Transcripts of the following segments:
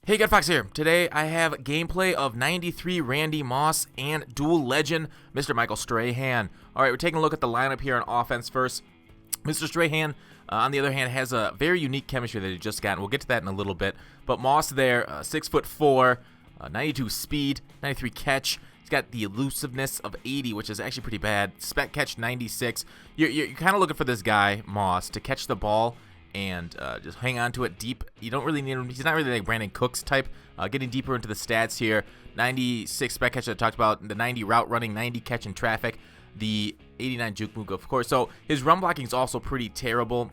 Hey, Fox here. Today I have gameplay of 93 Randy Moss and dual legend Mr. Michael Strahan. All right, we're taking a look at the lineup here on offense first. Mr. Strahan, on the other hand, has a very unique chemistry that he just got, and we'll get to that in a little bit. But Moss there, 6'4", 92 speed, 93 catch. He's got the elusiveness of 80, which is actually pretty bad. Spec catch 96. You're kind of looking for this guy, Moss, to catch the ball and just hang on to it deep. You don't really need him. He's not really like Brandon Cooks type. Getting deeper into the stats here, 96 spec catch that I talked about, the 90 route running, 90 catch in traffic, the 89 juke move, of course. So his run blocking is also pretty terrible.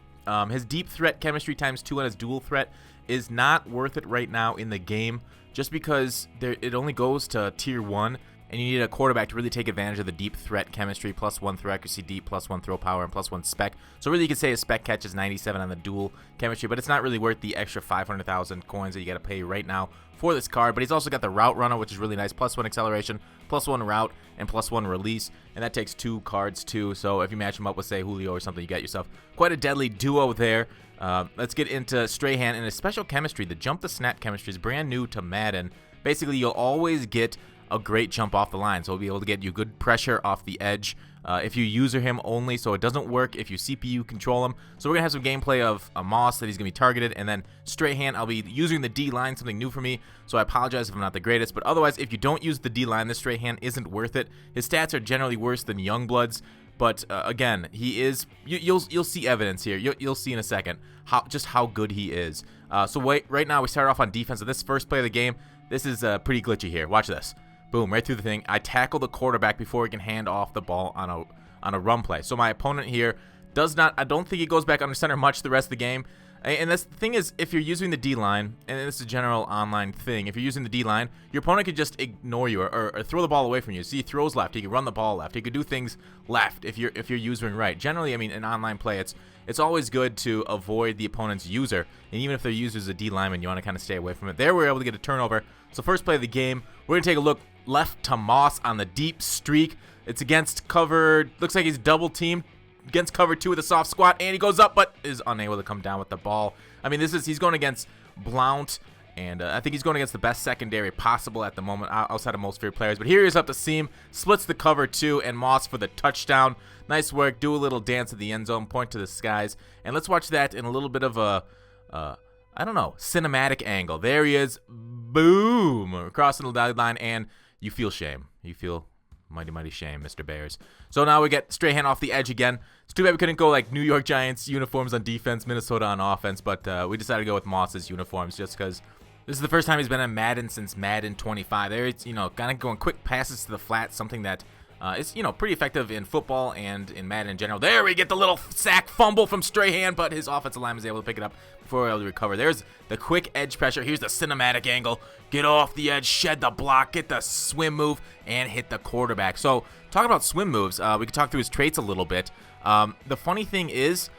His deep threat chemistry ×2 on his dual threat is not worth it right now in the game, just because it only goes to tier 1. And you need a quarterback to really take advantage of the deep threat chemistry, +1 throw accuracy deep, +1 throw power, and +1 spec. So really you could say his spec catch is 97 on the dual chemistry, but it's not really worth the extra 500,000 coins that you got to pay right now for this card. But he's also got the route runner, which is really nice, +1 acceleration, +1 route, and +1 release. And that takes 2 cards too. So if you match him up with, say, Julio or something, you got yourself quite a deadly duo there. Let's get into Strahan and his special chemistry. The jump to snap chemistry is brand new to Madden. Basically, you'll always get a great jump off the line, so he'll be able to get you good pressure off the edge if you user him only, so it doesn't work if you CPU control him. So we're gonna have some gameplay of Moss that he's gonna be targeted, and then Strahan, I'll be using the D line, something new for me, so I apologize if I'm not the greatest, but otherwise, if you don't use the D line, this Strahan isn't worth it. His stats are generally worse than Youngblood's, but again, he is. You'll see evidence here. You'll see in a second just how good he is. So right now we start off on defense. So this first play of the game, this is pretty glitchy here. Watch this. Boom, right through the thing. I tackle the quarterback before he can hand off the ball on a run play. So my opponent here does not, I don't think he goes back under center much the rest of the game. And that's the thing is, if you're using the D-line, and this is a general online thing, if you're using the D-line, your opponent could just ignore you or throw the ball away from you. So he throws left, he can run the ball left, he could do things left if you're using right. Generally, I mean, in online play, it's always good to avoid the opponent's user, and even if their user is a D lineman, you want to kind of stay away from it. There, we're able to get a turnover. So first play of the game, we're going to take a look left to Moss on the deep streak. It's against cover, looks like he's double teamed against cover 2 with a soft squat, and he goes up but is unable to come down with the ball. I mean, he's going against Blount, and I think he's going against the best secondary possible at the moment outside of most feared players. But here he is up the seam, splits the cover 2, and Moss for the touchdown. Nice work. Do a little dance at the end zone, point to the skies, and let's watch that in a little bit of a I don't know, cinematic angle. There he is, boom, crossing the dotted line, and you feel shame. You feel mighty shame, Mr. Bears. So now we get Strahan off the edge again. It's too bad we couldn't go like New York Giants uniforms on defense, Minnesota on offense, but we decided to go with Moss's uniforms just because this is the first time he's been on Madden since Madden 25. There, it's, kind of going quick passes to the flat, something that is, pretty effective in football and in Madden in general. There we get the little sack fumble from Strahan, but his offensive lineman is able to pick it up before we're able to recover. There's the quick edge pressure. Here's the cinematic angle. Get off the edge, shed the block, get the swim move, and hit the quarterback. So talking about swim moves, we could talk through his traits a little bit. The funny thing is,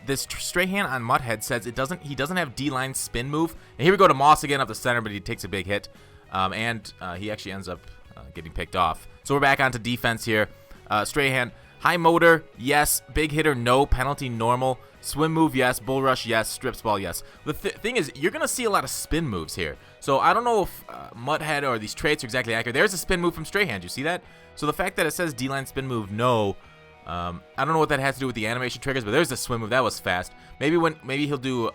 this Strahan on Mudhead says he doesn't have D-line spin move. And here we go to Moss again up the center, but he takes a big hit, and he actually ends up getting picked off. So we're back onto defense here. Strahan, high motor, yes. Big hitter, no. Penalty, normal. Swim move, yes. Bull rush, yes. Strips ball, yes. The thing is, you're going to see a lot of spin moves here. So I don't know if Mudhead or these traits are exactly accurate. There's a spin move from Strahan. Do you see that? So the fact that it says D-line spin move, no. I don't know what that has to do with the animation triggers, but there's a swim move. That was fast. Maybe he'll do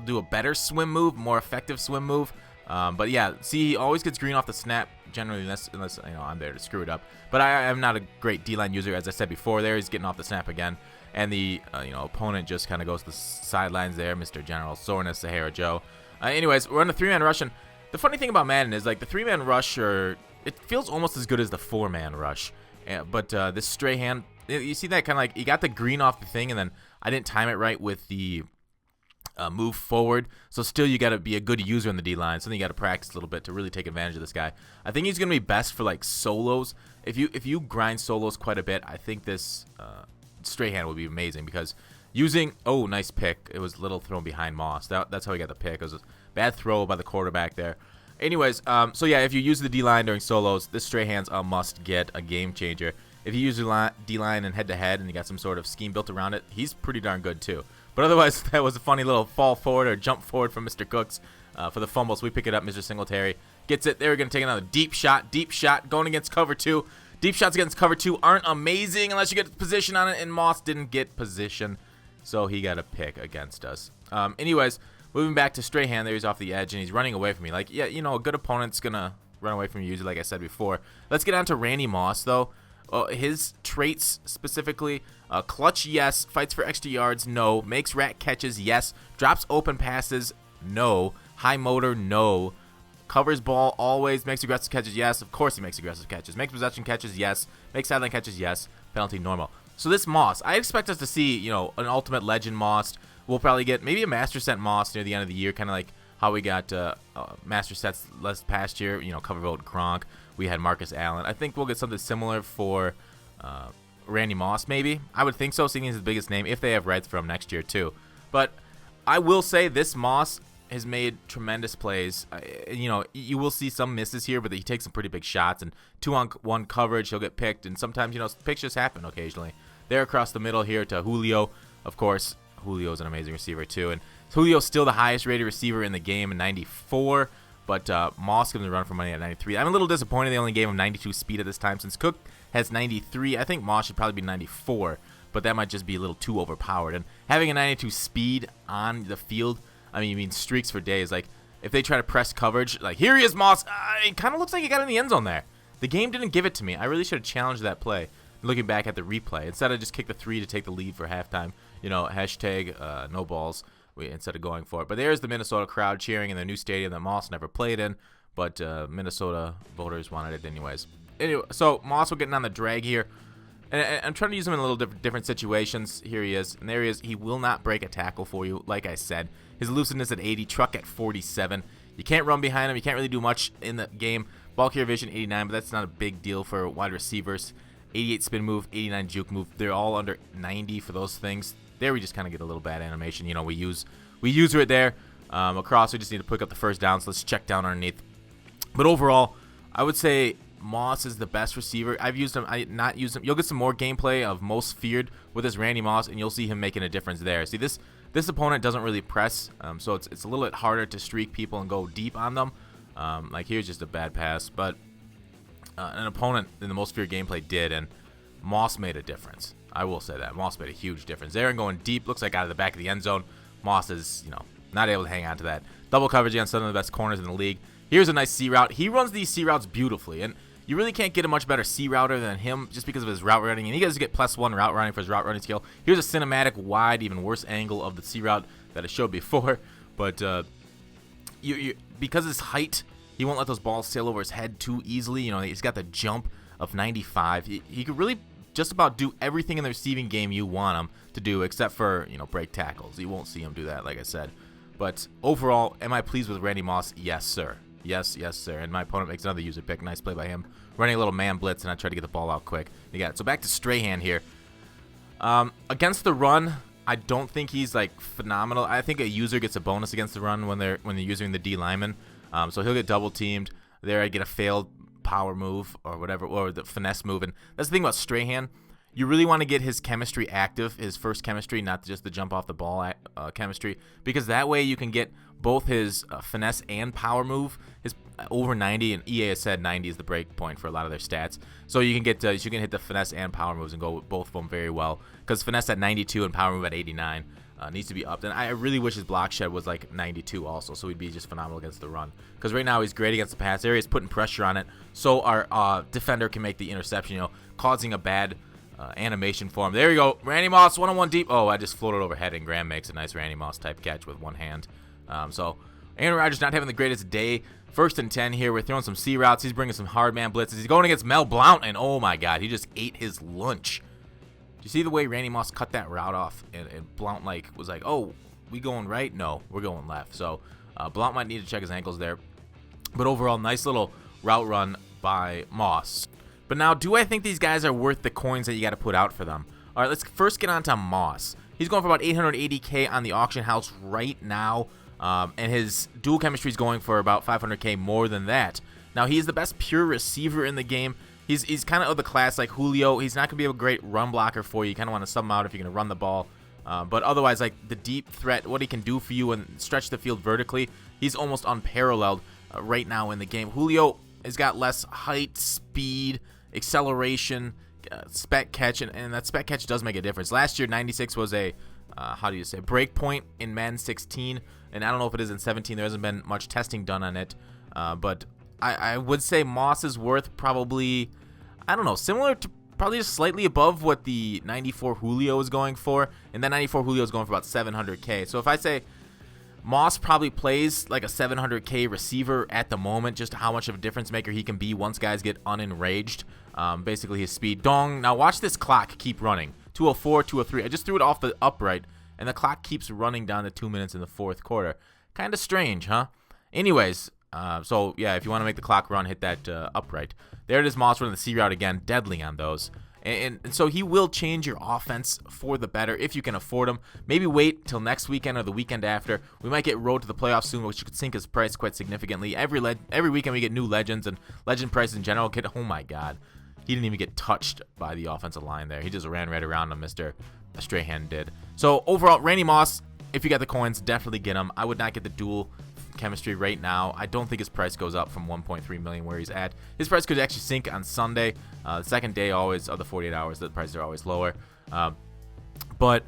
a better swim move, more effective swim move. But yeah, see, he always gets green off the snap, generally, unless I'm there to screw it up. But I am not a great D-line user, as I said before. There, he's getting off the snap again, and the opponent just kind of goes to the sidelines there. Mr. General Soreness, SaharaJoe. Anyways, we're on the 3-man rush, and the funny thing about Madden is like the 3-man rush, it feels almost as good as the 4-man rush. But this Strahan, you see that kind of like he got the green off the thing, and then I didn't time it right with the move forward. So still, you got to be a good user in the D-line. Something you got to practice a little bit to really take advantage of this guy. I think he's going to be best for like solos. If you grind solos quite a bit, I think this Strahan will be amazing because using, oh, nice pick. It was a little thrown behind Moss. That's how he got the pick. It was a bad throw by the quarterback there. Anyways, so yeah, if you use the D-line during solos, this Strahan's a must get, a game changer. If you use the D-line and head-to-head and you got some sort of scheme built around it, he's pretty darn good too. But otherwise, that was a funny little fall forward or jump forward from Mr. Cooks for the fumble. So we pick it up. Mr. Singletary gets it. They're going to take another deep shot going against cover 2. Deep shots against cover 2 aren't amazing unless you get position on it, and Moss didn't get position, so he got a pick against us. Anyways, moving back to Strahan, there he's off the edge, and he's running away from me. Like, yeah, you know, a good opponent's going to run away from you usually, like I said before. Let's get on to Randy Moss, though. His traits specifically, clutch, yes. Fights for extra yards, no. Makes rat catches, yes. Drops open passes, no. High motor, no. Covers ball always. Makes aggressive catches, yes. Of course he makes aggressive catches. Makes possession catches, yes. Makes sideline catches, yes. Penalty, normal. So this Moss, I expect us to see, you know, an ultimate legend Moss. We'll probably get maybe a master set Moss near the end of the year, kind of like how we got master sets last past year. You know, cover vote Gronk. We had Marcus Allen. I think we'll get something similar for Randy Moss, maybe. I would think so, seeing he's the biggest name, if they have reds from next year too. But I will say this Moss has made tremendous plays. You know, you will see some misses here, but he takes some pretty big shots. And 2-on-1 coverage, he'll get picked. And sometimes, you know, picks just happen occasionally. There across the middle here to Julio. Of course, Julio's an amazing receiver too. And Julio's still the highest rated receiver in the game in 94. But Moss gives him a run for money at 93. I'm a little disappointed they only gave him 92 speed at this time. Since Cook has 93, I think Moss should probably be 94. But that might just be a little too overpowered. And having a 92 speed on the field, I mean, streaks for days. Like, if they try to press coverage, like, here he is, Moss. It kind of looks like he got in the end zone there. The game didn't give it to me. I really should have challenged that play. Looking back at the replay, instead I just kicked the 3 to take the lead for halftime. You know, hashtag no balls instead of going for it. But there's the Minnesota crowd cheering in their new stadium that Moss never played in. But Minnesota voters wanted it anyways. Anyway, so Moss will getting on the drag here. And I'm trying to use him in a little different situations. Here he is. And there he is. He will not break a tackle for you, like I said. His elusiveness at 80, truck at 47. You can't run behind him. You can't really do much in the game. Ball carrier vision, 89, but that's not a big deal for wide receivers. 88 spin move, 89 juke move. They're all under 90 for those things. There we just kind of get a little bad animation. You know, we use right there. Across, we just need to pick up the first down. So let's check down underneath. But overall, I would say Moss is the best receiver. I've used him. I not used him. You'll get some more gameplay of most feared with this Randy Moss, and you'll see him making a difference there. See, this opponent doesn't really press, so it's a little bit harder to streak people and go deep on them. Like here's just a bad pass, but an opponent in the most feared gameplay did, and Moss made a difference. I will say that Moss made a huge difference there, and going deep looks like out of the back of the end zone. Moss is, you know, not able to hang on to that. Double coverage against some of the best corners in the league. Here's a nice C route. He runs these C routes beautifully, and you really can't get a much better C router than him just because of his route running. And he does get +1 route running for his route running skill. Here's a cinematic wide, even worse angle of the C route that I showed before. But because of his height, he won't let those balls sail over his head too easily. You know, he's got the jump of 95. He could really just about do everything in the receiving game you want him to do, except for, you know, break tackles. You won't see him do that, like I said. But overall, am I pleased with Randy Moss? Yes, sir. Yes, sir. And my opponent makes another user pick. Nice play by him. Running a little man blitz, and I tried to get the ball out quick. You got it. So back to Strahan here. Against the run, I don't think he's like phenomenal. I think a user gets a bonus against the run when they're using the D lineman. So he'll get double teamed. There I get a failed power move or whatever, or the finesse move. And that's the thing about Strahan. You really want to get his chemistry active, his first chemistry, not just the jump off the ball chemistry, because that way you can get both his finesse and power move. His over 90, and EA has said 90 is the break point for a lot of their stats. So you can get you can hit the finesse and power moves and go with both of them very well, because finesse at 92 and power move at 89 needs to be upped. And I really wish his block shed was like 92 also, so he'd be just phenomenal against the run. Because right now he's great against the pass area. He's putting pressure on it, so our defender can make the interception, you know, causing a bad animation for him. There you go. Randy Moss, one-on-one deep. Oh, I just floated overhead, and Graham makes a nice Randy Moss type catch with one hand. So Aaron Rodgers not having the greatest day. 1st and 10 here. We're throwing some C routes. He's bringing some hard man blitzes. He's going against Mel Blount, and oh my God, he just ate his lunch. Do you see the way Randy Moss cut that route off? And Blount was like, oh, we going right? No, we're going left. So Blount might need to check his ankles there. But overall, nice little route run by Moss. But now, do I think these guys are worth the coins that you got to put out for them? All right, let's first get on to Moss. He's going for about 880K on the auction house right now. And his dual chemistry is going for about 500K more than that. Now, he's the best pure receiver in the game. He's kind of the class like Julio. He's not going to be a great run blocker for you. You kind of want to sub him out if you're going to run the ball. But otherwise, like the deep threat, what he can do for you and stretch the field vertically, he's almost unparalleled right now in the game. Julio has got less height, speed, acceleration, spec catch, and that spec catch does make a difference. Last year, 96 was a, break point in Madden 16, and I don't know if it is in 17. There hasn't been much testing done on it, but I would say Moss is worth probably, I don't know, similar to probably just slightly above what the 94 Julio is going for, and that 94 Julio is going for about 700K. So if I say Moss probably plays like a 700K receiver at the moment, just how much of a difference maker he can be once guys get unenraged. Basically his speed. Dong. Now watch this clock keep running. 204, 203. I just threw it off the upright, and the clock keeps running down to 2 minutes in the fourth quarter. Kind of strange, huh? Anyways, so yeah, if you want to make the clock run, hit that upright. There it is, Moss running the C route again, deadly on those. And so he will change your offense for the better if you can afford him. Maybe wait till next weekend or the weekend after. We might get road to the playoffs soon, which could sink his price quite significantly. Every weekend we get new legends, and legend prices in general get, oh my god. He didn't even get touched by the offensive line there. He just ran right around him, Mr. Strahan did. So overall, Randy Moss, if you got the coins, definitely get him. I would not get the dual chemistry right now. I don't think his price goes up from 1.3 million where he's at. His price could actually sink on Sunday. The second day always of the 48 hours, the prices are always lower. But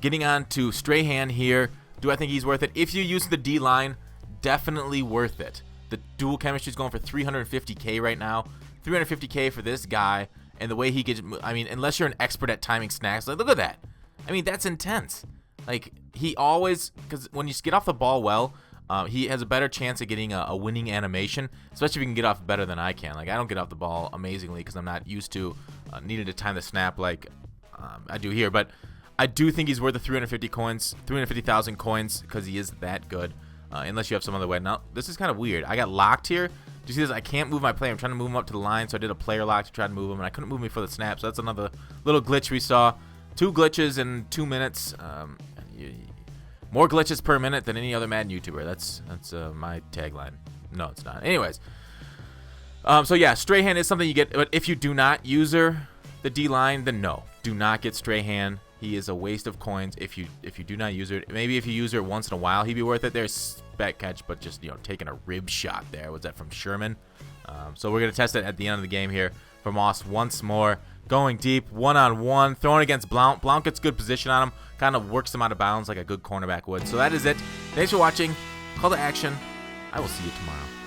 getting on to Strahan here, do I think he's worth it? If you use the D line, definitely worth it. The dual chemistry is going for 350K right now. 350K for this guy, and the way he gets, I mean, unless you're an expert at timing snacks, like, look at that. I mean, that's intense. Like, he always, because when you get off the ball well, he has a better chance of getting a winning animation, especially if you can get off better than I can. Like, I don't get off the ball amazingly because I'm not used to needing to time the snap like I do here, but I do think he's worth the 350,000 coins because he is that good, unless you have some other way. Now, this is kind of weird. I got locked here. Do you see this? I can't move my player. I'm trying to move him up to the line, so I did a player lock to try to move him, and I couldn't move me for the snap, so that's another little glitch we saw. 2 glitches in 2 minutes. More glitches per minute than any other Madden YouTuber. That's my tagline. No, it's not. Anyways, so yeah, Strahan is something you get, but if you do not user the D-line, then no. Do not get Strahan. He is a waste of coins if you do not use it. Maybe if you use it once in a while, he'd be worth it. There's spec catch, but just, you know, taking a rib shot there. Was that from Sherman? So we're going to test it at the end of the game here for Moss once more. Going deep, one-on-one, throwing against Blount. Blount gets good position on him, kind of works him out of bounds like a good cornerback would. So that is it. Thanks for watching. Call to action. I will see you tomorrow.